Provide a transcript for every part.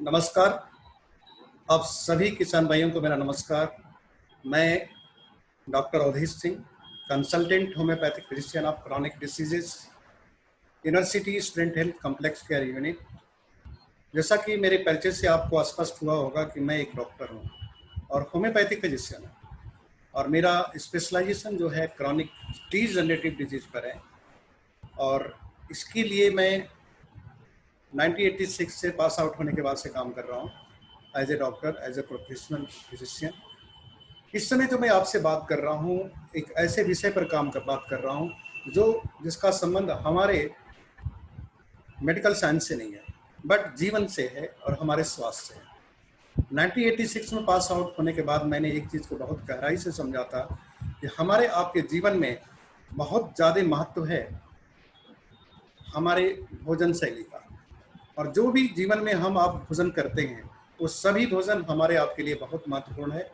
नमस्कार। आप सभी किसान भाइयों को मेरा नमस्कार। मैं doctor Avdhesh Singh, consultant homeopathic physician of chronic diseases, university student health complex care unit. जैसा कि मेरे परिचय से आपको स्पष्ट हुआ होगा कि मैं एक डॉक्टर हूं और होम्योपैथिक फिजिशियन हूं, और मेरा स्पेशलाइजेशन जो है क्रॉनिक डीजनरेटिव डिजीज पर है। और इसके लिए मैं 1986 से पास आउट होने के बाद से काम कर रहा हूँ as a doctor, as a professional physician. इस समय जो मैं आपसे बात कर रहा हूँ, एक ऐसे विषय पर बात कर रहा हूँ जिसका संबंध हमारे मेडिकल साइंस से नहीं है, बट जीवन से है और हमारे स्वास्थ्य से है। 1986 में पास आउट होने के बाद मैंने एक चीज़ को बहुत गहराई से समझा था कि हमारे आपके जीवन में बहुत ज़्यादा महत्व है हमारे भोजन शैली का। और जो भी जीवन में हम आप भोजन करते हैं, वो सभी भोजन हमारे आपके लिए बहुत महत्वपूर्ण है।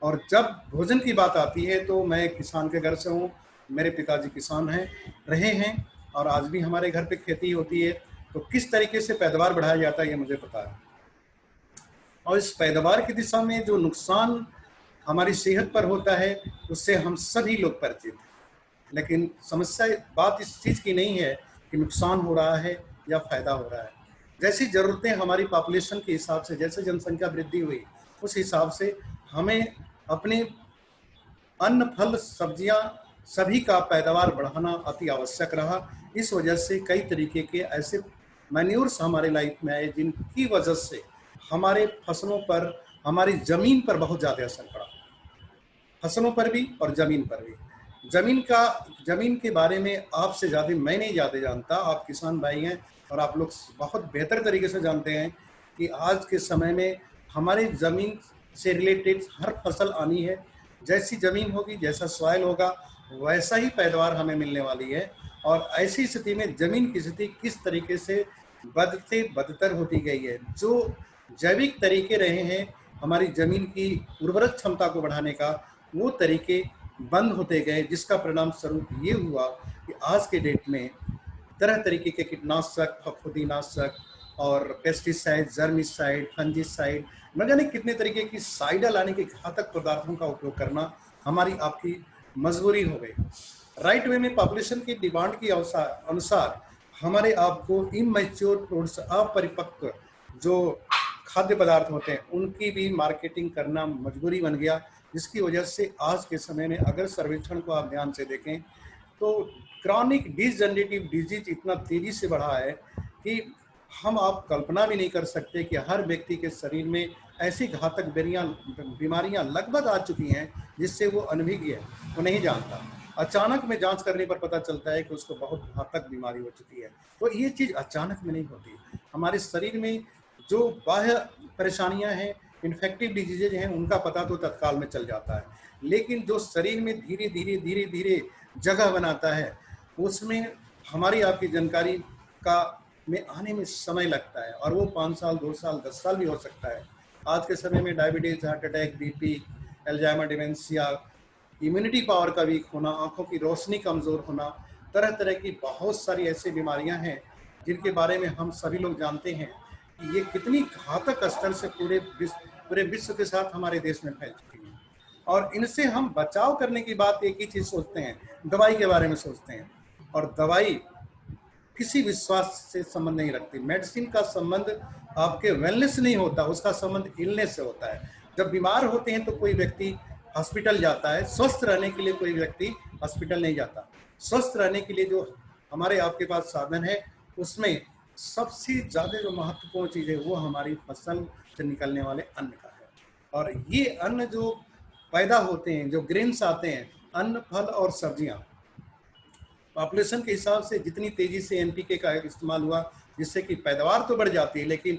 और जब भोजन की बात आती है तो मैं किसान के घर से हूँ, मेरे पिताजी किसान हैं, रहे हैं, और आज भी हमारे घर पे खेती होती है। तो किस तरीके से पैदावार बढ़ाया जाता है ये मुझे पता है, और इस पैदावार की दिशा में जो नुकसान हमारी सेहत पर होता है उससे हम सभी लोग परिचित हैं। लेकिन समस्या बात इस चीज़ की नहीं है कि नुकसान हो रहा है या फायदा हो रहा है। जैसी ज़रूरतें हमारी पॉपुलेशन के हिसाब से, जैसे जनसंख्या वृद्धि हुई, उस हिसाब से हमें अपने अन्न, फल, सब्जियां सभी का पैदावार बढ़ाना अति आवश्यक रहा। इस वजह से कई तरीके के ऐसे मैन्योर्स हमारे लाइफ में आए जिनकी वजह से हमारे फसलों पर, हमारी ज़मीन पर बहुत ज़्यादा असर पड़ा, फसलों पर भी और ज़मीन पर भी। ज़मीन के बारे में आपसे ज़्यादा मैं नहीं ज़्यादा जानता, आप किसान भाई हैं और आप लोग बहुत बेहतर तरीके से जानते हैं कि आज के समय में हमारे ज़मीन से रिलेटेड हर फसल आनी है। जैसी ज़मीन होगी, जैसा सॉइल होगा, वैसा ही पैदावार हमें मिलने वाली है। और ऐसी स्थिति में ज़मीन की स्थिति किस तरीके से बदते बदतर होती गई है। जो जैविक तरीके रहे हैं हमारी ज़मीन की उर्वरक क्षमता को बढ़ाने का, वो तरीके बंद होते गए, जिसका परिणाम स्वरूप ये हुआ कि आज के डेट में तरह तरीके के कीटनाशक, फफूंदीनाशक और पेस्टिसाइड, जर्मिसाइड, फंजीसाइड, न जाने कितने तरीके की साइडल आने के घातक पदार्थों का उपयोग करना हमारी आपकी मजबूरी हो गई। राइट वे में पॉपुलेशन की डिमांड की अनुसार हमारे आपको इमैच्योर प्रोडक्ट्स, अपरिपक्व जो खाद्य पदार्थ होते हैं, उनकी भी मार्केटिंग करना मजबूरी बन गया। जिसकी वजह से आज के समय में अगर सर्वेक्षण को आप ध्यान से देखें तो क्रॉनिक डिजनरेटिव डिजीज इतना तेजी से बढ़ा है कि हम आप कल्पना भी नहीं कर सकते कि हर व्यक्ति के शरीर में ऐसी घातक बीमारियां लगभग आ चुकी हैं जिससे वो अनभिज्ञ है, वो नहीं जानता। अचानक में जांच करने पर पता चलता है कि उसको बहुत घातक बीमारी हो चुकी है। तो ये चीज़ अचानक में नहीं होती। हमारे शरीर में जो बाह्य परेशानियां हैं, इन्फेक्टिव डिजीजेज हैं, उनका पता तो तत्काल में चल जाता है, लेकिन जो शरीर में धीरे धीरे धीरे धीरे जगह बनाता है, उसमें हमारी आपकी जानकारी का में आने में समय लगता है, और वो 5 साल, 2 साल, 10 साल भी हो सकता है। आज के समय में diabetes, heart attack, BP, Alzheimer dementia, immunity power का वीक होना, आंखों की रोशनी कमज़ोर होना, तरह तरह की बहुत सारी ऐसी बीमारियां हैं जिनके बारे में हम सभी लोग जानते हैं कि ये कितनी घातक स्तर से पूरे विश्व के साथ हमारे देश में फैल चुकी है। और इनसे हम बचाव करने की बात एक ही चीज़ सोचते हैं, दवाई के बारे में सोचते हैं। और दवाई किसी विश्वास से संबंध नहीं रखती। मेडिसिन का संबंध आपके वेलनेस नहीं होता, उसका संबंध इलनेस से होता है। जब बीमार होते हैं तो कोई व्यक्ति हॉस्पिटल जाता है, स्वस्थ रहने के लिए कोई व्यक्ति हॉस्पिटल नहीं जाता। स्वस्थ रहने के लिए जो हमारे आपके पास साधन है, उसमें सबसे ज़्यादा जो महत्वपूर्ण चीज़ है वो हमारी फसल से निकलने वाले अन्न का है। और ये अन्न जो पैदा होते हैं, जो ग्रेन्स आते हैं, अन्न, फल और सब्जियां, पॉपुलेशन के हिसाब से जितनी तेजी से एनपीके का इस्तेमाल हुआ, जिससे कि पैदावार तो बढ़ जाती है, लेकिन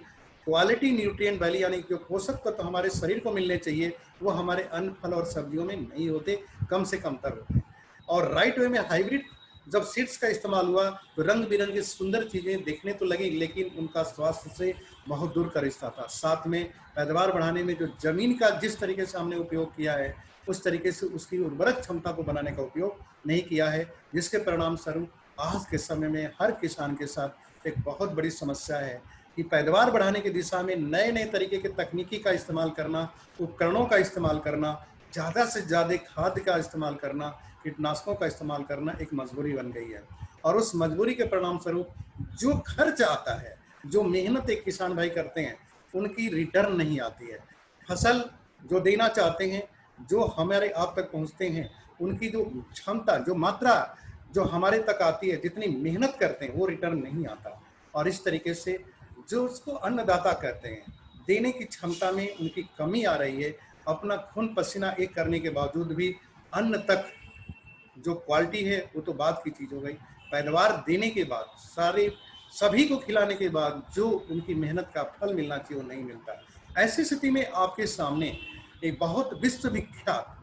क्वालिटी न्यूट्रिएंट वैल्यू यानी जो पोषक तत्व हमारे शरीर को मिलने चाहिए वो हमारे अन्न, फल और सब्जियों में नहीं होते, कम से कम तर होते हैं। और राइट वे में हाइब्रिड जब सीड्स का इस्तेमाल हुआ तो रंग बिरंगी सुंदर चीज़ें देखने तो लगी, लेकिन उनका स्वास्थ्य से बहुत दूर का रिश्ता था। साथ में पैदावार बढ़ाने में जो जमीन का जिस तरीके से हमने उपयोग किया है, उस तरीके से उसकी उर्वरक क्षमता को बनाने का उपयोग नहीं किया है, जिसके परिणाम स्वरूप आज के समय में हर किसान के साथ एक बहुत बड़ी समस्या है कि पैदावार बढ़ाने की दिशा में नए नए तरीके के तकनीकी का इस्तेमाल करना, उपकरणों का इस्तेमाल करना, ज़्यादा से ज़्यादा खाद का इस्तेमाल करना, कीटनाशकों का इस्तेमाल करना एक मजबूरी बन गई है। और उस मजबूरी के परिणाम स्वरूप जो खर्च आता है, जो मेहनत एक किसान भाई करते हैं, उनकी रिटर्न नहीं आती है। फसल जो देना चाहते हैं, जो हमारे आप तक पहुंचते हैं, उनकी जो क्षमता, जो मात्रा जो हमारे तक आती है, जितनी मेहनत करते हैं, वो रिटर्न नहीं आता। और इस तरीके से जो उसको अन्नदाता कहते हैं, देने की क्षमता में उनकी कमी आ रही है। अपना खून पसीना एक करने के बावजूद भी अन्न तक जो क्वालिटी है वो तो बात की चीज़ हो गई, पैदावार देने के बाद सारे सभी को खिलाने के बाद जो उनकी मेहनत का फल मिलना चाहिए वो नहीं मिलता। ऐसी स्थिति में आपके सामने एक बहुत विश्वविख्यात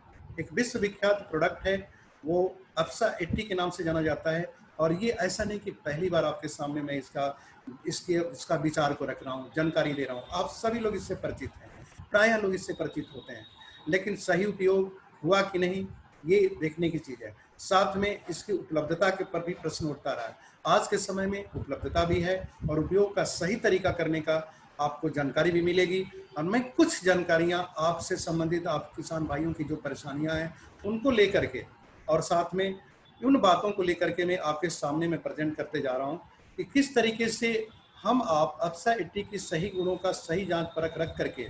प्रोडक्ट है, वो अप्सा 80 के नाम से जाना जाता है। और ये ऐसा नहीं कि पहली बार आपके सामने मैं इसका विचार को रख रहा हूँ, जानकारी दे रहा हूँ। आप सभी लोग इससे परिचित हैं, प्रायः लोग इससे परिचित होते हैं, लेकिन सही उपयोग हुआ कि नहीं ये देखने की चीज़ है। साथ में इसकी उपलब्धता के पर भी प्रश्न उठता रहा है। आज के समय में उपलब्धता भी है और उपयोग का सही तरीका करने का आपको जानकारी भी मिलेगी। और मैं कुछ जानकारियां आपसे संबंधित, आप किसान भाइयों की जो परेशानियां हैं उनको लेकर के, और साथ में उन बातों को लेकर के मैं आपके सामने में प्रेजेंट करते जा रहा हूं कि किस तरीके से हम आप अप्सा 80 की सही गुणों का सही जांच परख रख करके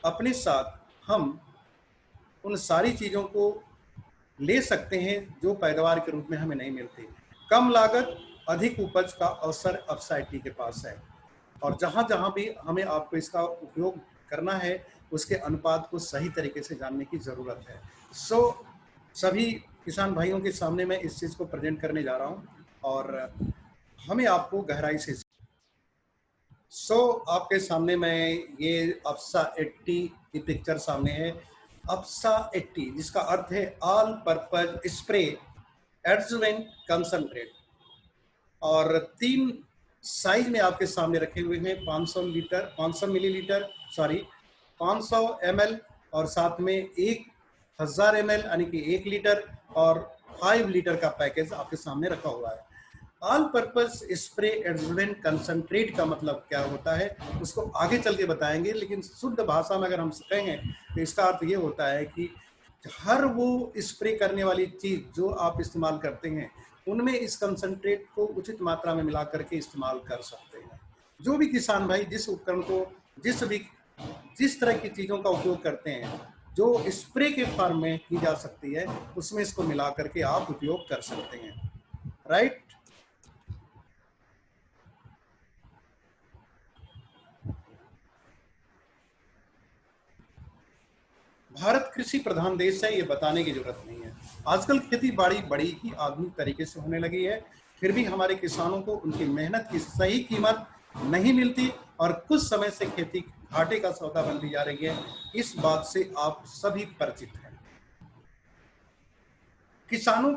अपने साथ हम उन सारी चीज़ों को ले सकते हैं जो पैदावार के रूप में हमें नहीं मिलती। कम लागत अधिक उपज का अवसर अप्सा 80 के पास है। और जहाँ जहाँ भी हमें आपको इसका उपयोग करना है, उसके अनुपात को सही तरीके से जानने की ज़रूरत है। सभी किसान भाइयों के सामने मैं इस चीज़ को प्रेजेंट करने जा रहा हूँ और हमें आपको गहराई से आपके सामने मैं ये अप्सा 80 की पिक्चर सामने है। अप्सा 80 जिसका अर्थ है all purpose spray adjuvant concentrate, और 3 साइज में आपके सामने रखे हुए हैं, 500 मिलीलीटर, 500 ml, और साथ में 1000 ml यानी कि 1 लीटर और 5 लीटर का पैकेज आपके सामने रखा हुआ है। All purpose spray adjuvant concentrate का मतलब क्या होता है उसको आगे चल के बताएंगे, लेकिन शुद्ध भाषा में अगर हम कहें तो इसका अर्थ ये होता है कि हर वो स्प्रे करने वाली चीज़ जो आप इस्तेमाल करते हैं उनमें इस कंसंट्रेट को उचित मात्रा में मिला करके इस्तेमाल कर सकते हैं। जो भी किसान भाई जिस उपकरण को जिस तरह की चीज़ों का उपयोग करते हैं जो स्प्रे के फॉर्म में की जा सकती है, उसमें इसको मिला करके आप उपयोग कर सकते हैं। राइट। भारत कृषि प्रधान देश है, ये बताने की जरूरत नहीं है। आजकल खेती बाड़ी बड़ी ही आधुनिक तरीके से होने लगी है, फिर भी हमारे किसानों को उनकी मेहनत की सही कीमत नहीं मिलती और कुछ समय से खेती घाटे का सौदा बनती जा रही है। इस बात से आप सभी परिचित हैं। किसानों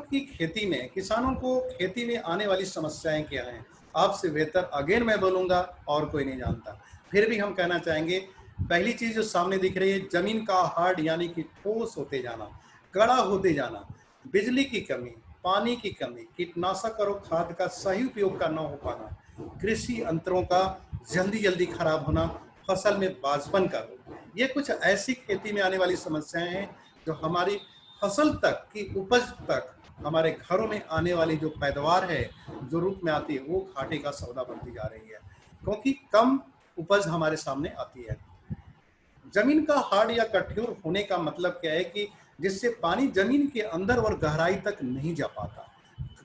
को खेती में आने वाली समस्याएं क्या हैं, आपसे बेहतर अगेन मैं बोलूंगा और कोई नहीं जानता। फिर भी हम कहना चाहेंगे, पहली चीज जो सामने दिख रही है, जमीन का हार्ड यानी कि ठोस होते जाना, कड़ा होते जाना, बिजली की कमी, पानी की कमी, कीटनाशक और खाद का सही उपयोग का न हो पाना, कृषि यंत्रों का जल्दी खराब होना, फसल में बांझपन का रोग, ये कुछ ऐसी खेती में आने वाली समस्याएं हैं जो हमारी फसल तक की उपज तक, हमारे घरों में आने वाली जो पैदावार है जो रूप में आती है वो घाटे का सौदा बनती जा रही है, क्योंकि कम उपज हमारे सामने आती है। जमीन का हार्ड या कठोर होने का मतलब क्या है कि जिससे पानी जमीन के अंदर और गहराई तक नहीं जा पाता।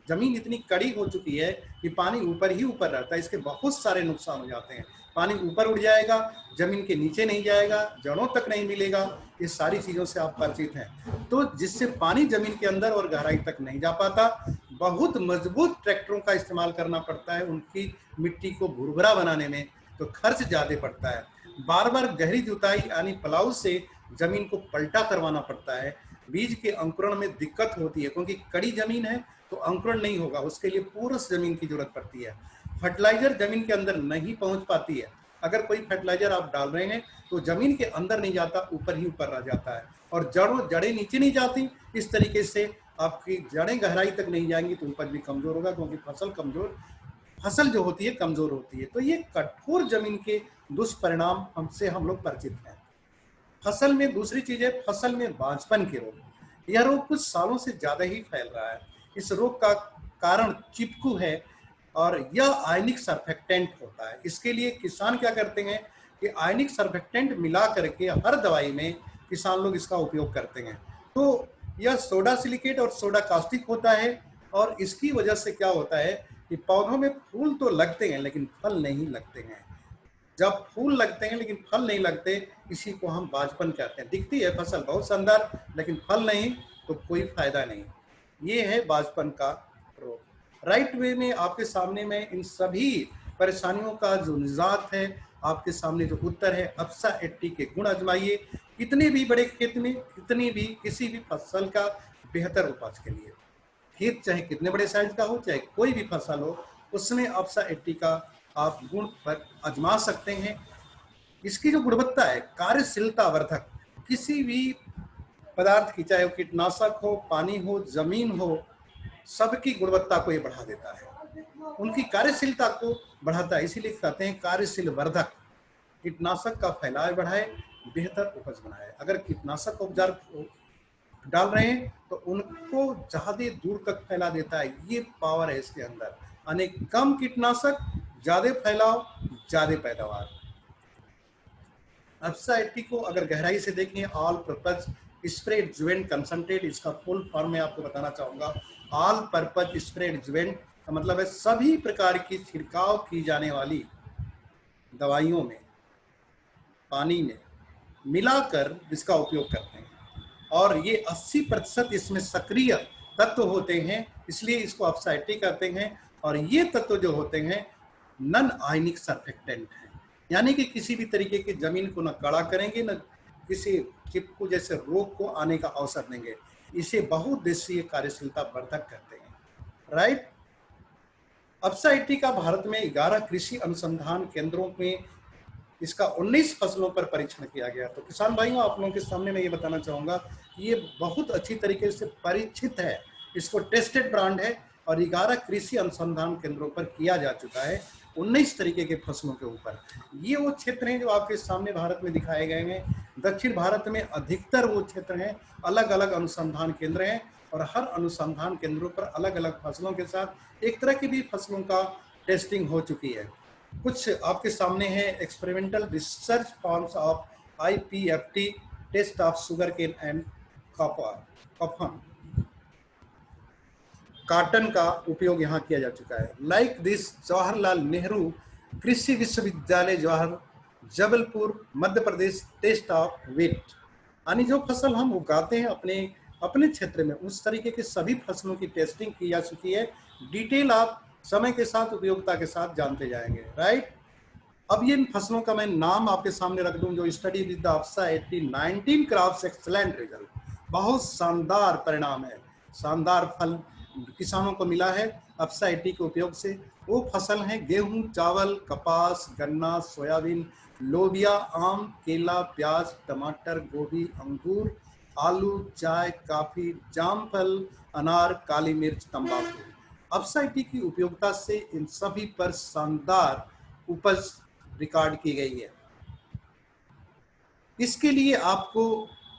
जमीन इतनी कड़ी हो चुकी है कि पानी ऊपर ही ऊपर रहता है, इसके बहुत सारे नुकसान हो जाते हैं। पानी ऊपर उड़ जाएगा, जमीन के नीचे नहीं जाएगा, जड़ों तक नहीं मिलेगा, ये सारी चीज़ों से आप परिचित हैं। तो जिससे पानी जमीन के अंदर और गहराई तक नहीं जा पाता, बहुत मजबूत ट्रैक्टरों का इस्तेमाल करना पड़ता है उनकी मिट्टी को भुरभुरा बनाने में, तो खर्च ज़्यादा पड़ता है। बार बार गहरी जुताई यानी प्लाऊ से जमीन को पलटा करवाना पड़ता है। बीज के अंकुरण में दिक्कत होती है क्योंकि कड़ी जमीन है तो अंकुरण नहीं होगा, उसके लिए पोरस जमीन की जरूरत पड़ती है। फर्टिलाइजर जमीन के अंदर नहीं पहुंच पाती है। अगर कोई फर्टिलाइजर आप डाल रहे हैं तो जमीन के अंदर नहीं जाता, ऊपर ही ऊपर रह जाता है और जड़ें नीचे नहीं जाती। इस तरीके से आपकी जड़ें गहराई तक नहीं जाएंगी तो उपज भी कमजोर होगा, क्योंकि फसल जो होती है कमजोर होती है। तो ये कठोर जमीन के दुष्परिणाम हमसे हम लोग परिचित हैं। फसल में दूसरी चीज है फसल में बांझपन के रोग। यह रोग कुछ सालों से ज्यादा ही फैल रहा है। इस रोग का कारण चिपकू है और यह आयनिक सर्फेक्टेंट होता है। इसके लिए किसान क्या करते हैं कि आयनिक सर्फेक्टेंट मिला करके हर दवाई में किसान लोग इसका उपयोग करते हैं। तो यह सोडा सिलिकेट और सोडा कास्टिक होता है और इसकी वजह से क्या होता है कि पौधों में फूल तो लगते हैं लेकिन फल नहीं लगते हैं। जब फूल लगते हैं लेकिन फल नहीं लगते, इसी को हम बांझपन कहते हैं। दिखती है फसल बहुत शानदार लेकिन फल नहीं, तो कोई फायदा नहीं। ये है बांझपन का रोग। राइट वे में आपके सामने मैं इन सभी परेशानियों का जो निजात है, आपके सामने जो उत्तर है, अप्सा 80 के गुण आजमाइए कितने भी बड़े खेत में, कितनी भी किसी भी फसल का बेहतर उपज के लिए। खेत चाहे कितने बड़े साइज का हो, चाहे कोई भी फसल हो, उसमें अप्सा 80 का आप गुण पर आजमा सकते हैं। इसकी जो गुणवत्ता है, कार्यशीलता वर्धक, किसी भी पदार्थ की, चाहे वो कीटनाशक हो, पानी हो, जमीन हो, सबकी गुणवत्ता को ये बढ़ा देता है, उनकी कार्यशीलता को बढ़ाता है। इसीलिए कहते हैं कार्यशील वर्धक। कीटनाशक का फैलाव बढ़ाए, बेहतर उपज बनाए। अगर कीटनाशक उपचार डाल रहे हैं तो उनको ज्यादा दूर तक फैला देता है। ये पावर है इसके अंदर। अनेक कम कीटनाशक, ज्यादा फैलाव, ज्यादा पैदावार। अप्सा 80 को अगर गहराई से देखें, all purpose spray adjuvant concentrate, इसका फुल फॉर्म मैं आपको बताना चाहूंगा। ऑल पर्पज स्प्रे एडजुवेंट का मतलब है सभी प्रकार की छिड़काव की जाने वाली दवाइयों में, पानी में मिलाकर इसका उपयोग करते हैं। और ये 80% इसमें सक्रिय तत्व होते हैं, इसलिए इसको अप्सा 80 कहते हैं। और ये तत्व जो होते हैं नन आयनिक सर्फेक्टेंट हैं, यानी कि किसी भी तरीके की जमीन को न कड़ा करेंगे, न किसी चिपकू जैसे रोग को आने का अवसर देंगे। इसे बहुउद्देशीय कार्यशीलता वर्धक कहते हैं। राइट। अप्सा 80 का भारत में 11 कृषि अनुसंधान केंद्रों में इसका 19 फसलों पर परीक्षण किया गया। तो किसान भाइयों, आप लोगों के सामने मैं ये बताना चाहूंगा कि ये बहुत अच्छी तरीके से परीक्षित है, इसको टेस्टेड ब्रांड है और 11 कृषि अनुसंधान केंद्रों पर किया जा चुका है 19 तरीके के फसलों के ऊपर। ये वो क्षेत्र हैं जो आपके सामने भारत में दिखाए गए हैं। दक्षिण भारत में अधिकतर वो क्षेत्र हैं, अलग अलग अनुसंधान केंद्र हैं और हर अनुसंधान केंद्रों पर अलग अलग फसलों के साथ एक तरह की भी फसलों का टेस्टिंग हो चुकी है। कुछ आपके सामने है experimental research forms of IPFT, test of sugar cane and कॉफन, कॉटन का उपयोग यहाँ किया जा चुका है। लाइक दिस जवाहरलाल नेहरू कृषि विश्वविद्यालय Jabalpur Madhya Pradesh, test of wheat, यानी जो फसल हम उगाते हैं अपने अपने क्षेत्र में, उस तरीके के सभी फसलों की टेस्टिंग की जा चुकी है। डिटेल आप समय के साथ, उपयोगिता के साथ जानते जाएंगे। राइट। अब ये इन फसलों का मैं नाम आपके सामने रख दूं जो स्टडी विद द अप्सा 80 19 क्रॉप्स एक्सलेंट रिजल्ट, बहुत शानदार परिणाम है, शानदार फल किसानों को मिला है अप्सा 80 के उपयोग से। वो फसल हैं गेहूं, चावल, कपास, गन्ना, सोयाबीन, लोबिया, आम, केला, प्याज, टमाटर, गोभी, अंगूर, आलू, चाय, कॉफी, जामफल, अनार, काली मिर्च, तंबाकू। अप्सा 80 की उपयोगिता से इन सभी पर शानदार उपज रिकॉर्ड की गई है। इसके लिए आपको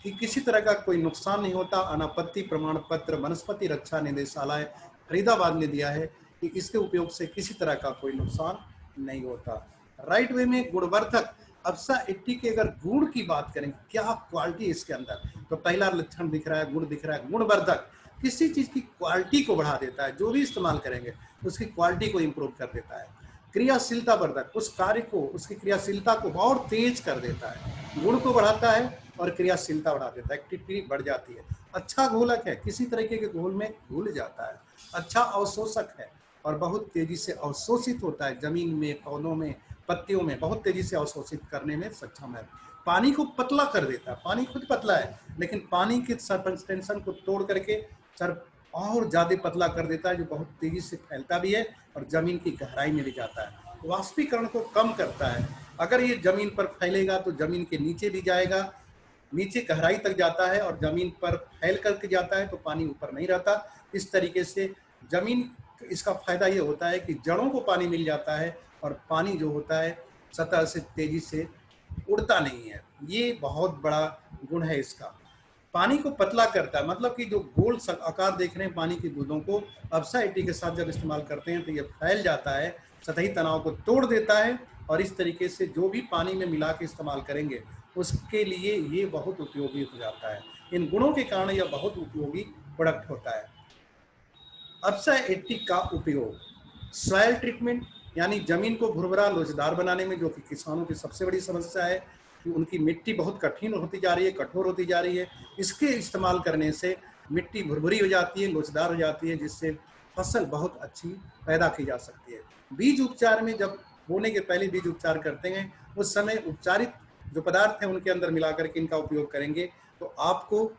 कि किसी तरह का कोई नुकसान नहीं होता। अनापत्ति प्रमाण पत्र वनस्पति रक्षा निदेशालय फरीदाबाद ने दिया है कि इसके उपयोग से किसी तरह का कोई नुकसान नहीं होता। राइट वे में गुणवर्धक अप्सा 80 के अगर गुण की बात करें, क्या क्वालिटी इसके अंदर, तो पहला लक्षण दिख रहा है, गुण दिख रहा है। गुणवर्धक किसी चीज की क्वालिटी को बढ़ा देता है, जो भी इस्तेमाल करेंगे उसकी क्वालिटी को इंप्रूव कर देता है। क्रियाशीलता वर्धक उस कार्य को, उसकी क्रियाशीलता को और तेज कर देता है, गुण को बढ़ाता है और क्रियाशीलता बढ़ा देता है, एक्टिविटी बढ़ जाती है। अच्छा घोलक है, किसी तरीके के घोल में घुल जाता है। अच्छा अवशोषक है और बहुत तेजी से अवशोषित होता है, जमीन में, पौधों में, पत्तियों में बहुत तेजी से अवशोषित करने में सक्षम है। पानी को पतला कर देता है, पानी खुद पतला है लेकिन पानी के सरफेस टेंशन को तोड़ करके सर और ज्यादा पतला कर देता है, जो बहुत तेजी से फैलता भी है और जमीन की गहराई में भी जाता है। वाष्पीकरण को कम करता है। अगर ये जमीन पर फैलेगा तो जमीन के नीचे भी जाएगा, नीचे गहराई तक जाता है और जमीन पर फैल करके जाता है तो पानी ऊपर नहीं रहता। इस तरीके से जमीन इसका फायदा ये होता है कि जड़ों को पानी मिल जाता है और पानी जो होता है सतह से तेजी से उड़ता नहीं है। ये बहुत बड़ा गुण है इसका। पानी को पतला करता है, मतलब कि जो गोल आकार देख रहे हैं पानी की बूंदों को, अप्सा 80 के साथ जब इस्तेमाल करते हैं तो ये फैल जाता है, सतही तनाव को तोड़ देता है और इस तरीके से जो भी पानी में मिला के इस्तेमाल करेंगे उसके लिए ये बहुत उपयोगी हो जाता है। इन गुणों के कारण यह बहुत उपयोगी प्रोडक्ट होता है। अप्सा 80 का उपयोग सॉइल ट्रीटमेंट यानी जमीन को भुरभुरा लोचदार बनाने में, जो कि किसानों की सबसे बड़ी समस्या है कि उनकी मिट्टी बहुत कठिन होती जा रही है, कठोर होती जा रही है। इसके इस्तेमाल करने से मिट्टी भुरभुरी हो जाती है, लोचदार हो जाती है, जिससे फसल बहुत अच्छी पैदा की जा सकती है। बीज उपचार में जब बोने के पहले बीज उपचार करते हैं उस समय उपचारित जो पदार्थ हैं उनके अंदर मिलाकर के इनका उपयोग करेंगे तो आपको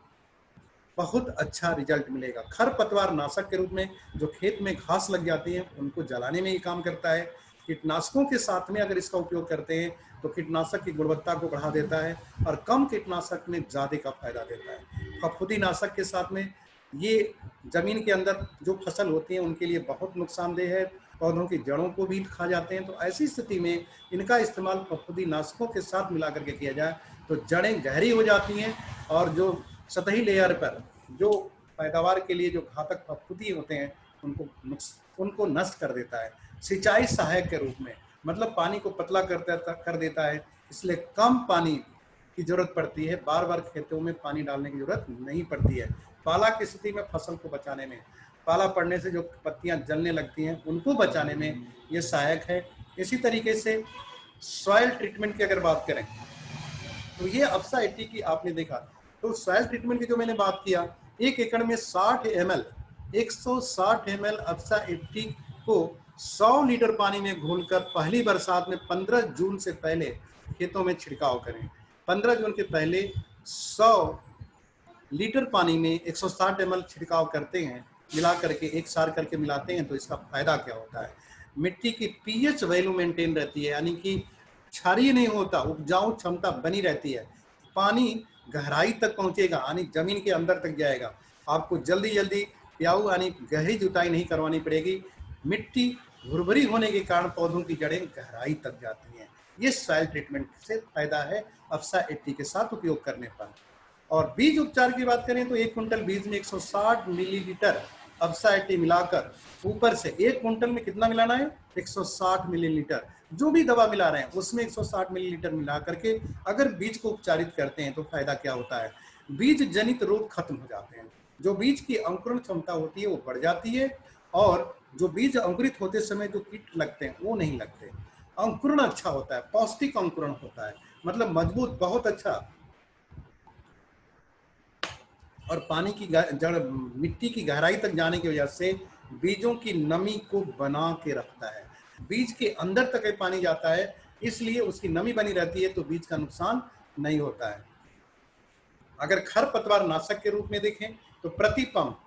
बहुत अच्छा रिजल्ट मिलेगा। खरपतवार नाशक के रूप में जो खेत में घास लग जाती है उनको जलाने में ये काम करता है। कीटनाशकों के साथ में अगर इसका उपयोग करते हैं तो कीटनाशक की गुणवत्ता को बढ़ा देता है और कम कीटनाशक में ज़्यादा का फायदा देता है। फफूंदी नाशक के साथ में ये जमीन के अंदर जो फसल होती है उनके लिए बहुत नुकसानदेह है, पौधों की जड़ों को भी खा जाते हैं। तो ऐसी स्थिति में इनका इस्तेमाल फफूंदी नाशकों के साथ मिला करके किया जाए तो जड़ें गहरी हो जाती हैं और जो सतही लेयर पर जो पैदावार के लिए जो घातक फफूंदी होते हैं उनको नष्ट कर देता है। सिंचाई सहायक के रूप में, मतलब पानी को पतला कर देता है, इसलिए कम पानी की जरूरत पड़ती है, बार बार खेतों में पानी डालने की जरूरत नहीं पड़ती है। पाला की स्थिति में फसल को बचाने में, पाला पड़ने से जो पत्तियां जलने लगती हैं उनको बचाने में ये सहायक है। इसी तरीके से सॉइल ट्रीटमेंट की अगर बात करें तो ये अप्सा 80 की आपने देखा, तो सॉइल ट्रीटमेंट की जो मैंने बात किया, 1 एकड़ में 60 ml 160 ml अप्सा 80 को 100 लीटर पानी में घोलकर पहली बरसात में 15 जून से पहले खेतों में छिड़काव करें। 15 जून के पहले 100 लीटर पानी में 160 ml छिड़काव करते हैं, मिला करके एक सार करके मिलाते हैं तो इसका फायदा क्या होता है, मिट्टी की पीएच वैल्यू मेंटेन रहती है, यानी कि क्षारीय नहीं होता, उपजाऊ क्षमता बनी रहती है, पानी गहराई तक पहुंचेगा यानी जमीन के अंदर तक जाएगा, आपको जल्दी जल्दी प्याऊ यानी गहरी जुताई नहीं करवानी पड़ेगी, मिट्टी भुरभुरी होने के कारण पौधों की जड़ें गहराई तक जाती हैं। ये सॉइल ट्रीटमेंट से फायदा है अप्सा 80 के साथ उपयोग करने पर। और बीज उपचार की बात करें तो 1 कुंटल बीज में 160 मिलीलीटर अप्सा 80 मिलाकर ऊपर से 1 कुंटल में कितना मिलाना है, 160 मिलीलीटर, जो भी दवा मिला रहे हैं उसमें 160 मिलीलीटर मिला करके अगर बीज को उपचारित करते हैं तो फायदा क्या होता है, बीज जनित रोग खत्म हो जाते हैं, जो बीज की अंकुरण क्षमता होती है वो बढ़ जाती है और जो बीज अंकुरित होते समय जो कीट लगते हैं वो नहीं लगते, अंकुरण अच्छा होता है, पौष्टिक अंकुरण होता है, मतलब मजबूत, बहुत अच्छा, और पानी की जड़ मिट्टी की गहराई तक जाने की वजह से बीजों की नमी को बना के रखता है, बीज के अंदर तक पानी जाता है इसलिए उसकी नमी बनी रहती है तो बीज का नुकसान नहीं होता है। अगर खरपतवार नाशक के रूप में देखें तो प्रति पंप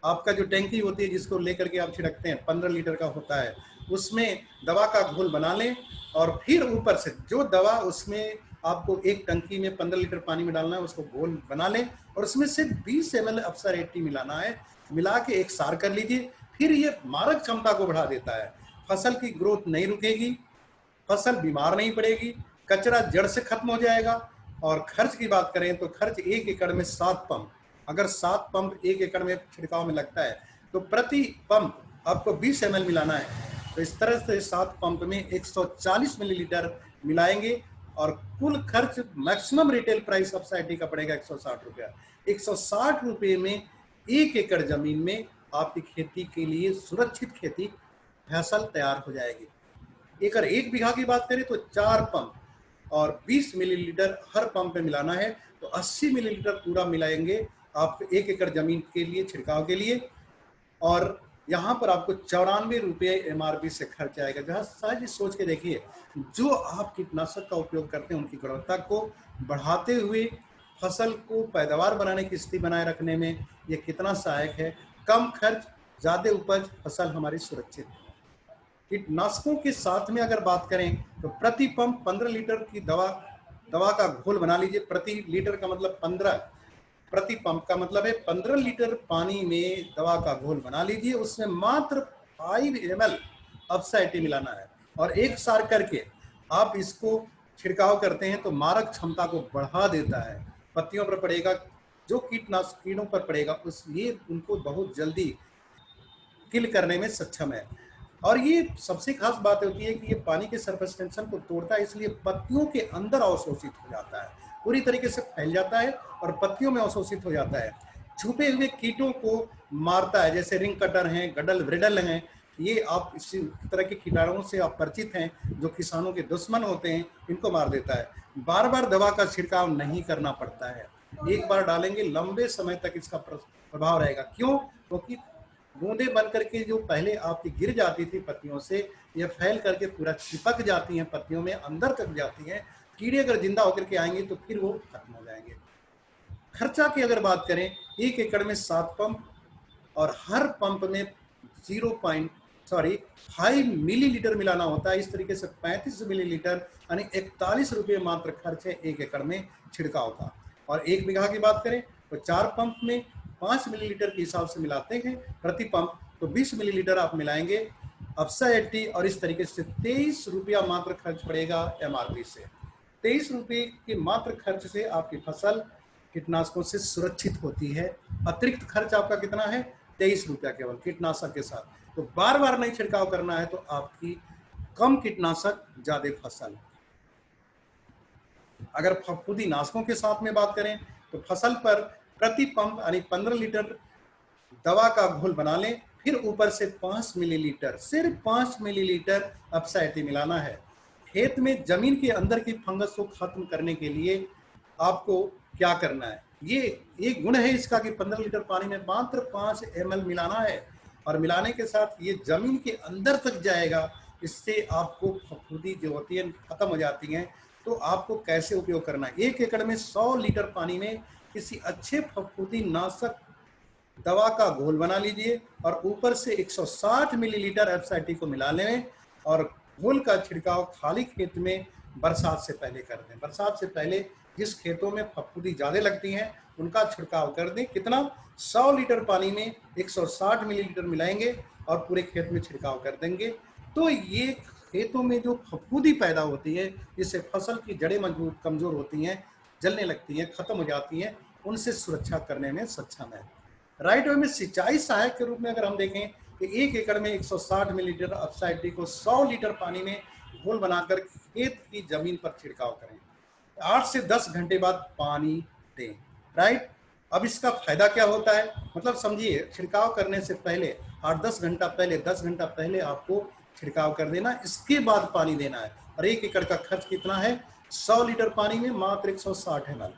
आपका जो टैंकी होती है जिसको लेकर के आप छिड़कते हैं 15 लीटर का होता है, उसमें दवा का घोल बना लें और फिर ऊपर से जो दवा उसमें आपको एक टंकी में 15 लीटर पानी में डालना है उसको घोल बना लें और उसमें से 20 ml अप्सा 80 मिलाना है, मिला के एक सार कर लीजिए, फिर ये मारक क्षमता को बढ़ा देता है, फसल की ग्रोथ नहीं रुकेगी, फसल बीमार नहीं पड़ेगी, कचरा जड़ से खत्म हो जाएगा। और खर्च की बात करें तो खर्च 1 एकड़ में 7 पंप, अगर 7 पंप 1 एकड़ में छिड़काव में लगता है तो प्रति पंप आपको 20 ml मिलाना है, तो इस तरह से 7 पंप में 140 मिलीलीटर मिलाएंगे और कुल खर्च मैक्सिमम रिटेल प्राइस अप्सा 80 का पड़ेगा 160 रुपया। 160 रुपये में 1 एकड़ जमीन में आपकी खेती के लिए सुरक्षित खेती फसल तैयार हो जाएगी। अगर 1 बीघा की बात करें तो 4 पंप और 20 मिलीलीटर हर पंप में मिलाना है तो 80 मिलीलीटर पूरा मिलाएंगे आप 1 एकड़ जमीन के लिए छिड़काव के लिए, और यहाँ पर आपको 94 रुपये MRP से खर्च आएगा। जहाँ सहज सोच के देखिए, जो आप कीटनाशक का उपयोग करते हैं उनकी गुणवत्ता को बढ़ाते हुए फसल को पैदावार बनाने की स्थिति बनाए रखने में ये कितना सहायक है, कम खर्च ज़्यादा उपज, फसल हमारी सुरक्षित है। कीटनाशकों के साथ में अगर बात करें तो प्रति पंप 15 लीटर की दवा का घोल बना लीजिए, प्रति लीटर का मतलब 15, प्रति पंप का मतलब है 15 लीटर पानी में दवा का घोल बना लीजिए, उसमें मात्र 5 ml अपसाइटी मिलाना है और एक सार करके आप इसको छिड़काव करते हैं तो मारक क्षमता को बढ़ा देता है। पत्तियों पर पड़ेगा जो कीटनाशक कीड़ों पर पड़ेगा उस ये उनको बहुत जल्दी किल करने में सक्षम है। और ये सबसे खास बात होती है कि ये पानी के सरफेस टेंशन को तोड़ता है, इसलिए पत्तियों के अंदर अवशोषित हो जाता है, पूरी तरीके से फैल जाता है और पत्तियों में अवशोषित हो जाता है। छुपे हुए कीटों को मारता है, जैसे रिंग कटर हैं, गडल व्रिडल हैं, ये आप इसी तरह के कीटाणुओं से आप परिचित हैं जो किसानों के दुश्मन होते हैं, इनको मार देता है। बार बार दवा का छिड़काव नहीं करना पड़ता है, एक बार डालेंगे लंबे समय तक इसका प्रभाव रहेगा। क्यों? क्योंकि बूंदे बन करके जो पहले आपकी गिर जाती थी पत्तियों से, ये फैल करके पूरा चिपक जाती हैं पत्तियों में, अंदर तक जाती हैं। कीड़े अगर जिंदा होकर के आएंगे तो फिर वो खत्म हो जाएंगे। खर्चा की अगर बात करें, 1 एकड़ में 7 पंप और हर पंप में 5 मिलीलीटर मिलाना होता है। इस तरीके से 35 मिलीलीटर यानी 41 रुपये मात्र खर्च है 1 एकड़ में छिड़काव का। और 1 बीघा की बात करें तो 4 पंप में 5 मिलीलीटर के हिसाब से मिलाते हैं प्रति पंप, तो 20 मिलीलीटर आप मिलाएंगे अपसा 80 और इस तरीके से 23 रुपया मात्र खर्च पड़ेगा एमआरपी से। 23 रुपये के मात्र खर्च से आपकी फसल कीटनाशकों से सुरक्षित होती है। अतिरिक्त खर्च आपका कितना है? 23 रुपया केवल कीटनाशक के साथ। तो बार बार नहीं छिड़काव करना है तो आपकी कम कीटनाशक ज्यादा फसल। अगर फफूंदी नाशकों के साथ में बात करें तो फसल पर प्रति पंप यानी 15 लीटर दवा का घोल बना लें, फिर ऊपर से 5 मिलीलीटर, सिर्फ 5 मिलीलीटर अपसाइटी मिलाना है। खेत में जमीन के अंदर की फंगस को खत्म करने के लिए आपको क्या करना है? ये एक गुण है इसका कि 15 लीटर पानी में मात्र 5 ml मिलाना है और मिलाने के साथ ये जमीन के अंदर तक जाएगा। इससे आपको फफूंदी जो होती है खत्म हो जाती हैं। तो आपको कैसे उपयोग करना है? 1 एकड़ में 100 लीटर पानी में किसी अच्छे फफूंदी नाशक दवा का घोल बना लीजिए और ऊपर से 160 मिलीलीटर एफसाइटी को मिला लें और घोल का छिड़काव खाली खेत में बरसात से पहले कर दें। बरसात से पहले जिस खेतों में फफूंदी ज्यादा लगती हैं उनका छिड़काव कर दें। कितना? 100 लीटर पानी में 160 मिलीलीटर मिलाएंगे और पूरे खेत में छिड़काव कर देंगे। तो ये खेतों में जो फफूंदी पैदा होती है, जिससे फसल की जड़ें मजबूत कमजोर होती हैं, जलने लगती हैं, खत्म हो जाती हैं, उनसे सुरक्षा करने में सक्षम है। राइट वे में सिंचाई सहायक के रूप में अगर हम देखें कि 1 एकड़ में 160 मिलीलीटर अपसाइटी को 100 लीटर पानी में घोल बनाकर खेत की जमीन पर छिड़काव करें। 8 से 10 घंटे बाद पानी दें। राइट, अब इसका फायदा क्या होता है? मतलब समझिए, छिड़काव करने से पहले 8-10 घंटा पहले 10 घंटा पहले आपको छिड़काव कर देना, इसके बाद पानी देना है। और 1 एकड़ का खर्च कितना है? 100 लीटर पानी में मात्र 160 ml।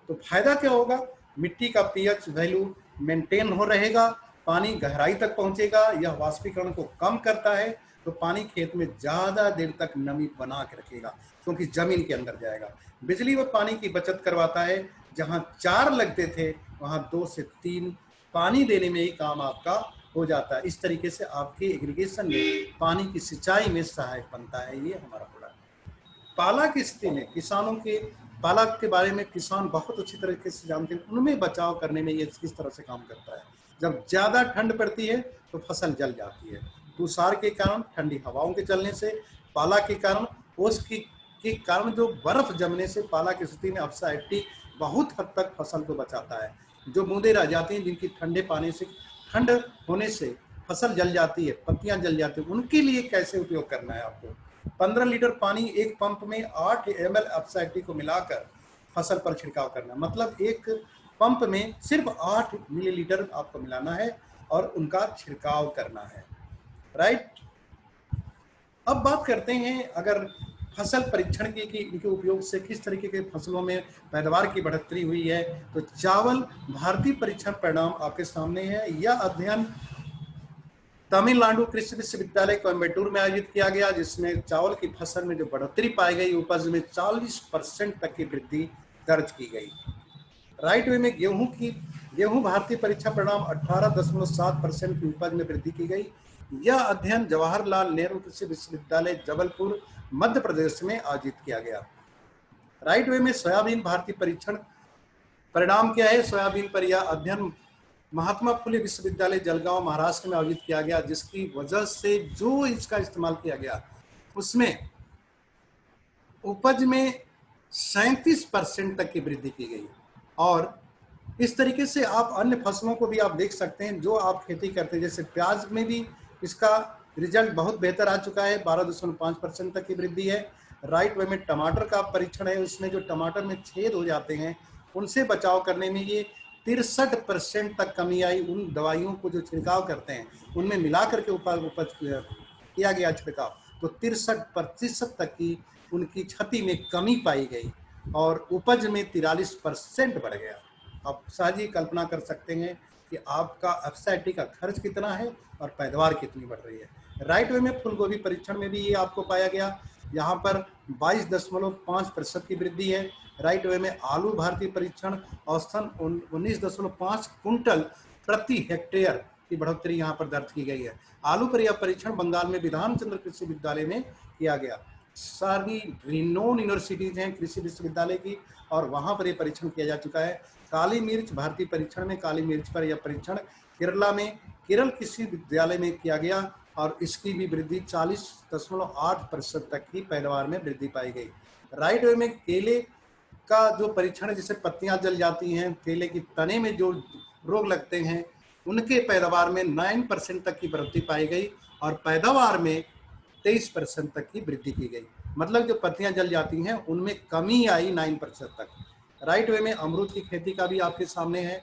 तो फायदा क्या होगा? मिट्टी का पीएच वैल्यू मेंटेन हो रहेगा, पानी गहराई तक पहुंचेगा, यह वाष्पीकरण को कम करता है, तो पानी खेत में ज्यादा देर तक नमी बना के रखेगा क्योंकि जमीन के अंदर जाएगा। बिजली व पानी की बचत करवाता है, जहां 4 लगते थे वहां 2 से 3 पानी देने में ही काम आपका हो जाता है। इस तरीके से आपके इरिगेशन में पानी की सिंचाई में सहायक बनता है ये हमारा प्रोडक्ट। पाला की स्थिति में किसानों के पाला के बारे में किसान बहुत अच्छी तरीके से जानते हैं, उनमें बचाव करने में ये किस तरह से काम करता है। जब ज्यादा ठंड पड़ती है तो फसल जल जाती है, तुषार के कारण, ठंडी हवाओं के चलने से, पाला के कारण, ओस के कारण जो बर्फ जमने से पाला की स्थिति में अपसा 80 बहुत हद तक फसल को बचाता है। जो बूंदे रह जाती हैं, जिनकी ठंडे पानी से, ठंड होने से फसल जल जाती है, पत्तियां जल जाती हैं, उनके लिए कैसे उपयोग करना है आपको? 15 लीटर पानी एक पंप में 8 ml अपसाइटी को मिलाकर फसल पर छिड़काव करना। मतलब एक पंप में सिर्फ 8 मिलीलीटर आपको मिलाना है और उनका छिड़काव करना है। राइट, अब बात करते हैं अगर फसल परीक्षण की कि इनके उपयोग से किस तरीके के फसलों में पैदावार की बढ़ोतरी हुई है। तो चावल भारतीय परीक्षण परिणाम आपके सामने है। यह अध्ययन तमिलनाडु कृषि विश्वविद्यालय कोयम्बटूर में आयोजित किया गया, जिसमें चावल की फसल में जो बढ़ोतरी पाई गई, उपज में 40% तक की वृद्धि दर्ज की गई। राइट वे में गेहूं भारतीय परीक्षा परिणाम 18.7% की उपज में वृद्धि की गई। यह अध्ययन जवाहरलाल नेहरू कृषि विश्वविद्यालय जबलपुर मध्य प्रदेश में आयोजित किया गया। राइट वे में सोयाबीन भारतीय परीक्षण परिणाम क्या है? सोयाबीन पर यह अध्ययन महात्मा फुले विश्वविद्यालय जलगांव महाराष्ट्र में आयोजित किया गया, जिसकी वजह से जो इसका इस्तेमाल किया गया उसमें उपज में 37% तक की वृद्धि की गई। और इस तरीके से आप अन्य फसलों को भी आप देख सकते हैं जो आप खेती करते हैं, जैसे प्याज में भी इसका रिजल्ट बहुत बेहतर आ चुका है, 12.5% तक की वृद्धि है। राइट वे में टमाटर का परीक्षण है, उसमें जो टमाटर में छेद हो जाते हैं उनसे बचाव करने में ये 63% तक कमी आई। उन दवाइयों को जो छिड़काव करते हैं उनमें मिला करके उपज किया गया छिड़काव, तो 63% तक की उनकी क्षति में कमी पाई गई और उपज में 43% बढ़ गया। आप सहज ही कल्पना कर सकते हैं कि आपका एफएसआईटी का खर्च कितना है और पैदावार कितनी बढ़ रही है। राइट वे में फूलगोभी परीक्षण में भी ये आपको पाया गया, यहाँ पर 22.5% की वृद्धि है। राइट वे में आलू भारतीय परीक्षण औसतन 19.5 कुंटल प्रति हेक्टेयर की बढ़ोतरी यहाँ पर दर्ज की गई है। आलू पर यह परीक्षण बंगाल में विधानचंद्र कृषि विद्यालय में किया गया। सारी रिनोन यूनिवर्सिटीज हैं कृषि विश्वविद्यालय की और वहां पर यह परीक्षण किया जा चुका है। काली मिर्च भारतीय परीक्षण में काली मिर्च पर यह परीक्षण केरला में केरल कृषि विद्यालय में किया गया और इसकी भी वृद्धि 40.8% तक की पैदावार में वृद्धि पाई गई। राइट वे में केले का जो परीक्षण है, जिससे पत्तियां जल जाती हैं, केले की तने में जो रोग लगते हैं, उनके पैदावार में 9% तक की वृद्धि पाई गई और पैदावार में 23% तक की वृद्धि की गई। मतलब जो पत्तियां जल जाती हैं उनमें कमी आई 9% तक। राइट वे में अमरूद की खेती का भी आपके सामने है।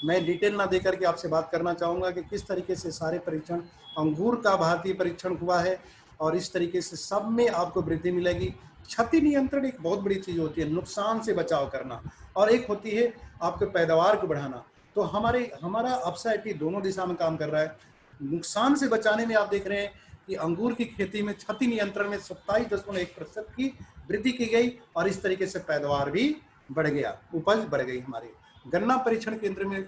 मैं डिटेल ना देकर के आपसे बात करना चाहूँगा कि किस तरीके से सारे परीक्षण, अंगूर का भारतीय परीक्षण हुआ है और इस तरीके से सब में आपको वृद्धि मिलेगी। क्षति नियंत्रण एक बहुत बड़ी चीज़ होती है, नुकसान से बचाव करना, और एक होती है आपके पैदावार को बढ़ाना। तो हमारा एफएसआईटी दोनों दिशा में काम कर रहा है। नुकसान से बचाने में आप देख रहे हैं कि अंगूर की खेती में क्षति नियंत्रण में 27.1% की वृद्धि की गई और इस तरीके से पैदावार भी बढ़ गया, उपज बढ़ गई हमारी। गन्ना परीक्षण केंद्र में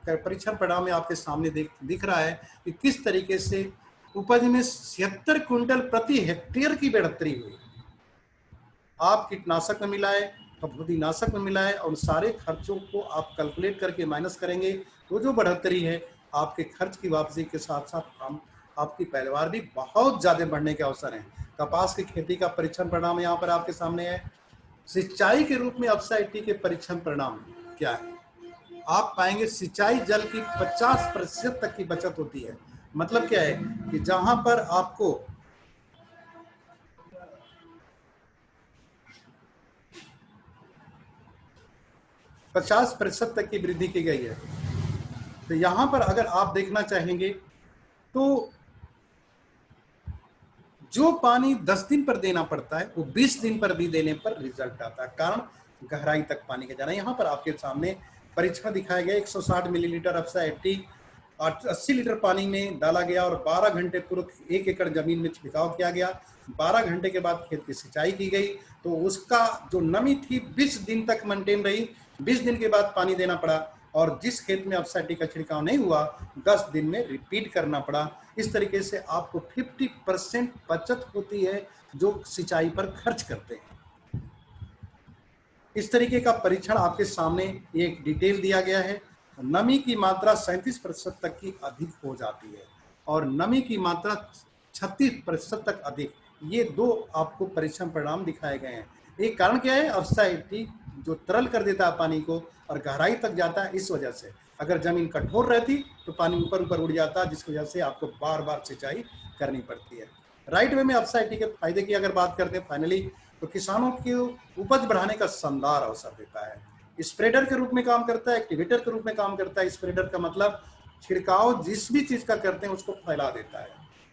परीक्षण परिणाम में आपके सामने दिख रहा है कि किस तरीके से उपज में 76 कुंटल प्रति हेक्टेयर की बढ़ोतरी हुई। आप कीटनाशक में मिलाए, फफूंदीनाशक में मिलाए और सारे खर्चों को आप कैलकुलेट करके माइनस करेंगे तो जो बढ़ोतरी है आपके खर्च की वापसी के साथ साथ आपकी पैदावार भी बहुत ज्यादा बढ़ने के अवसर हैं। कपास की खेती का परीक्षण परिणाम यहाँ पर आपके सामने है। सिंचाई के रूप में एफएसआईटी के परीक्षण परिणाम क्या है? आप पाएंगे सिंचाई जल की 50% तक की बचत होती है। मतलब क्या है कि जहां पर आपको 50% तक की वृद्धि की गई है, तो यहां पर अगर आप देखना चाहेंगे तो जो पानी 10 दिन पर देना पड़ता है वो 20 दिन पर भी देने पर रिजल्ट आता है, कारण गहराई तक पानी का जाना। यहाँ पर आपके सामने परीक्षण दिखाया गया, 160 मिलीलीटर एफएसआईटी 80 लीटर पानी में डाला गया और 12 घंटे पूर्व 1 एकड़ जमीन में छिड़काव किया गया। 12 घंटे के बाद खेत की सिंचाई की गई तो उसका जो नमी थी 20 दिन तक मेंटेन रही। 20 दिन के बाद पानी देना पड़ा और जिस खेत में एफएसआईटी का छिड़काव नहीं हुआ 10 दिन में रिपीट करना पड़ा। इस तरीके से आपको 50% बचत होती है जो सिंचाई पर खर्च करते हैं। इस तरीके का परीक्षण आपके सामने एक डिटेल दिया गया है। नमी की मात्रा 37% तक की अधिक हो जाती है और नमी की मात्रा 36% तक अधिक, ये दो आपको परीक्षण परिणाम दिखाए गए हैं। एक कारण क्या है? एफएसआईटी जो तरल कर देता है पानी को और गहराई तक जाता है, इस वजह से। अगर जमीन कठोर रहती तो पानी ऊपर ऊपर उड़ जाता, जिसकी वजह से आपको बार बार सिंचाई करनी पड़ती है। राइट वे में एफएसआईटी के फायदे की अगर बात करते हैं फाइनली, तो किसानों की उपज बढ़ाने का शानदार अवसर देता है। स्प्रेडर के रूप में काम करता है, एक्टिवेटर के रूप में काम करता है। स्प्रेडर का मतलब छिड़काव जिस भी चीज का करते हैं उसको फैला देता है,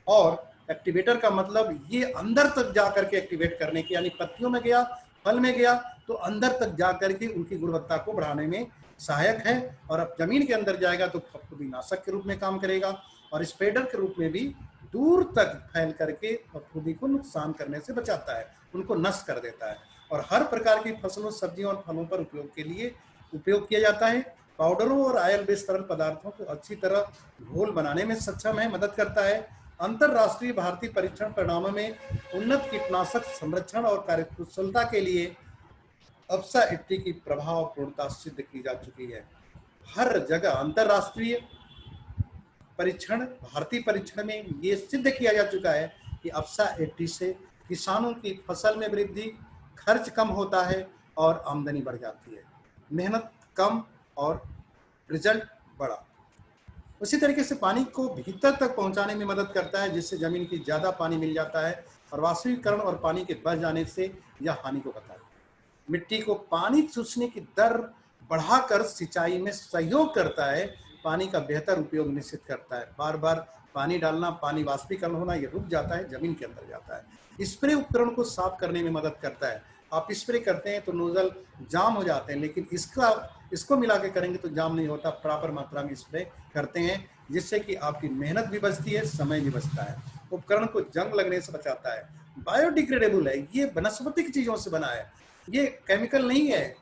और एक्टिवेटर का मतलब ये अंदर तक जा करके एक्टिवेट करने की, यानी पत्तियों में गया, फल में गया तो अंदर तक जा करके उनकी गुणवत्ता को बढ़ाने में सहायक है। और अब जमीन के अंदर जाएगा तो फफूंदीनाशक के रूप में काम करेगा और स्प्रेडर के रूप में भी दूर तक फैल करके फफूंदी को नुकसान करने से बचाता है, उनको नष्ट कर देता है। और हर प्रकार की फसलों, सब्जियों और फलों पर उपयोग के लिए उपयोग किया जाता है। पाउडरों और ऑयल बेस्ड तरल पदार्थों को अच्छी तरह घोल बनाने में सक्षम है, मदद करता है। अंतरराष्ट्रीय भारतीय परीक्षण परिणामों में उन्नत कीटनाशक संरक्षण और कार्यकुशलता के लिए एफएसआईटी की प्रभावपूर्णता सिद्ध की जा चुकी है। हर जगह अंतर्राष्ट्रीय परीक्षण, भारतीय परीक्षण में ये सिद्ध किया जा चुका है कि अप्सा 80 से किसानों की फसल में वृद्धि, खर्च कम होता है और आमदनी बढ़ जाती है, मेहनत कम और रिजल्ट बड़ा। उसी तरीके से पानी को भीतर तक पहुंचाने में मदद करता है, जिससे जमीन की ज़्यादा पानी मिल जाता है और वाष्पीकरण और पानी के बह जाने से यह हानि को बताता है। मिट्टी को पानी चूसने की दर बढ़ाकर सिंचाई में सहयोग करता है, पानी का बेहतर उपयोग निश्चित करता है। बार बार पानी डालना, पानी वाष्पीकरण होना, ये रुक जाता है, जमीन के अंदर जाता है। स्प्रे उपकरण को साफ करने में मदद करता है। आप स्प्रे करते हैं तो नोजल जाम हो जाते हैं, लेकिन इसको मिला के करेंगे तो जाम नहीं होता। प्रॉपर मात्रा में स्प्रे करते हैं, जिससे कि आपकी मेहनत भी बचती है, समय भी बचता है। उपकरण को जंग लगने से बचाता है। बायोडिग्रेडेबल है, ये वनस्पतिक चीजों से बना है, ये केमिकल नहीं है।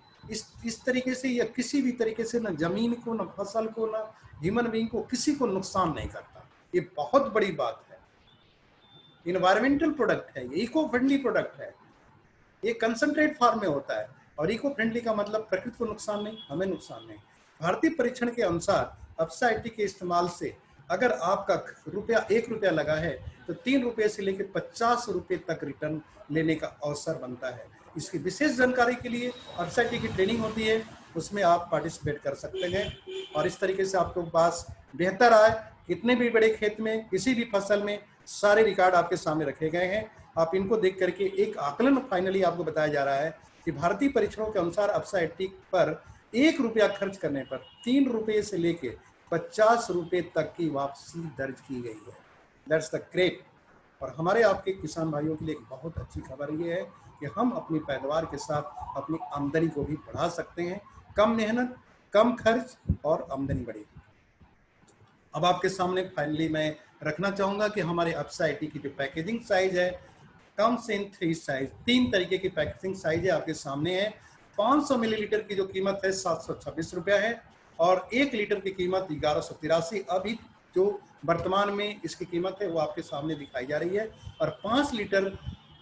इस तरीके से या किसी भी तरीके से न जमीन को, न फसल को, न ह्यूमन बीइंग को, किसी को नुकसान नहीं करता। ये बहुत बड़ी बात है। इन्वायरमेंटल प्रोडक्ट है, ये इको फ्रेंडली प्रोडक्ट है। ये कंसंट्रेट फॉर्म में होता है और इको फ्रेंडली का मतलब प्रकृति को नुकसान नहीं, हमें नुकसान नहीं। भारतीय परीक्षण के अनुसार अप्सा 80 के इस्तेमाल से अगर आपका ₹1 लगा है तो ₹3 से लेकर ₹50 तक रिटर्न लेने का अवसर बनता है। इसकी विशेष जानकारी के लिए अप्सा 80 की ट्रेनिंग होती है, उसमें आप पार्टिसिपेट कर सकते हैं और इस तरीके से आपके पास बेहतर आए। कितने भी बड़े खेत में, किसी भी फसल में, सारे रिकॉर्ड आपके सामने रखे गए हैं। आप इनको देख करके एक आकलन फाइनली आपको बताया जा रहा है कि भारतीय परीक्षणों के अनुसार अप्सा 80 पर ₹1 खर्च करने पर ₹3 से लेके ₹50 तक की वापसी दर्ज की गई है। That's the great. और हमारे आपके किसान भाइयों के लिए एक बहुत अच्छी खबर ये है कि हम अपनी पैदावार के साथ अपनी आमदनी को भी बढ़ा सकते हैं। कम मेहनत, कम खर्च और आमदनी बढ़ेगी। अब आपके सामने फाइनली मैं रखना चाहूँगा कि हमारे अप्सा 80 की जो पैकेजिंग साइज है, कम्स इन 3 साइज, 3 तरीके की पैकेजिंग साइज है, आपके सामने है। 500 मिलीलीटर की जो कीमत है ₹726 है और 1 लीटर की कीमत 1183। अभी जो वर्तमान में इसकी कीमत है वो आपके सामने दिखाई जा रही है और 5 लीटर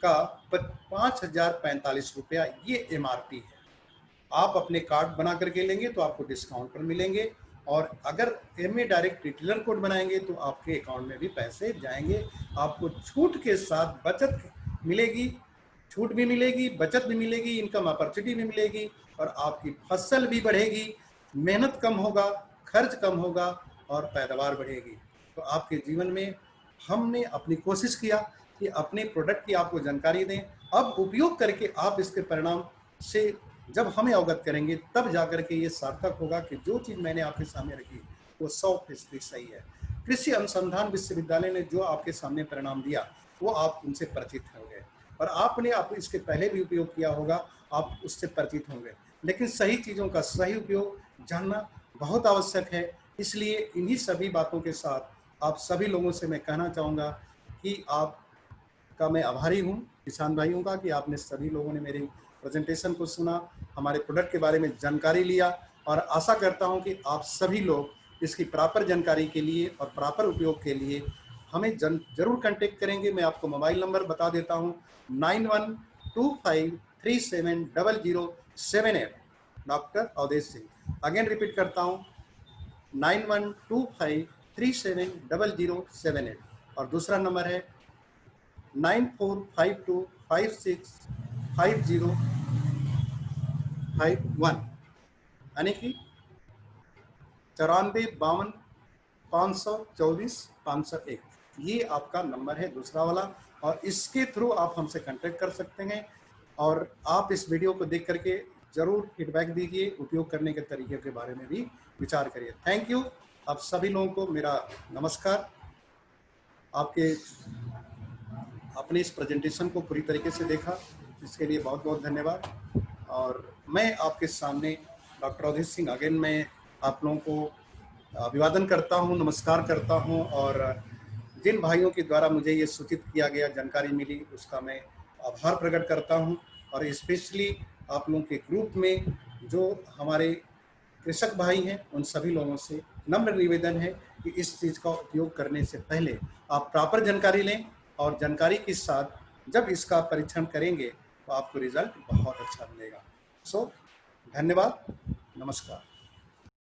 का ₹5045 ये MRP है। आप अपने कार्ड बना करके लेंगे तो आपको डिस्काउंट पर मिलेंगे और अगर MA डायरेक्ट रिटेलर कोड बनाएंगे तो आपके अकाउंट में भी पैसे जाएंगे। आपको छूट के साथ बचत मिलेगी, छूट भी मिलेगी, बचत भी मिलेगी, इनकम अपॉर्चुनिटी भी मिलेगी और आपकी फसल भी बढ़ेगी, मेहनत कम होगा, खर्च कम होगा और पैदावार बढ़ेगी। तो आपके जीवन में हमने अपनी कोशिश किया कि अपने प्रोडक्ट की आपको जानकारी दें। अब उपयोग करके आप इसके परिणाम से जब हमें अवगत करेंगे तब जाकर के ये सार्थक होगा कि जो चीज़ मैंने आपके सामने रखी वो 100% सही है। कृषि अनुसंधान विश्वविद्यालय ने जो आपके सामने परिणाम दिया वो आप उनसे परिचित होंगे और आपने इसके पहले भी उपयोग किया होगा, आप उससे परिचित होंगे। लेकिन सही चीज़ों का सही उपयोग जानना बहुत आवश्यक है। इसलिए इन्हीं सभी बातों के साथ आप सभी लोगों से मैं कहना चाहूँगा कि आपका मैं आभारी हूँ, किसान भाइयों का, कि आपने सभी लोगों ने मेरी प्रेजेंटेशन को सुना, हमारे प्रोडक्ट के बारे में जानकारी लिया और आशा करता हूं कि आप सभी लोग इसकी प्रॉपर जानकारी के लिए और प्रॉपर उपयोग के लिए हमें जरूर कांटेक्ट करेंगे। मैं आपको मोबाइल नंबर बता देता हूं, 9125370078। Doctor Avdhesh Singh. Again repeat करता हूं, 9125370078 और दूसरा नंबर है 9452565051, यानी कि 9452544501। ये आपका नंबर है दूसरा वाला और इसके थ्रू आप हमसे कांटेक्ट कर सकते हैं और आप इस वीडियो को देख करके जरूर फीडबैक दीजिए, उपयोग करने के तरीके के बारे में भी विचार करिए। Thank you. आप सभी लोगों को मेरा नमस्कार। आपने इस प्रेजेंटेशन को पूरी तरीके से देखा, इसके लिए बहुत बहुत धन्यवाद। और मैं आपके सामने डॉक्टर अवधेश सिंह अगेन मैं आप लोगों को अभिवादन करता हूं, नमस्कार करता हूं और जिन भाइयों के द्वारा मुझे ये सूचित किया गया, जानकारी मिली, उसका मैं आभार प्रकट करता हूं। और स्पेशली आप लोगों के ग्रुप में जो हमारे कृषक भाई हैं, उन सभी लोगों से नम्र निवेदन है कि इस चीज़ का उपयोग करने से पहले आप प्रॉपर जानकारी लें और जानकारी के साथ जब इसका परीक्षण करेंगे तो आपको रिजल्ट बहुत अच्छा मिलेगा। सो धन्यवाद, नमस्कार।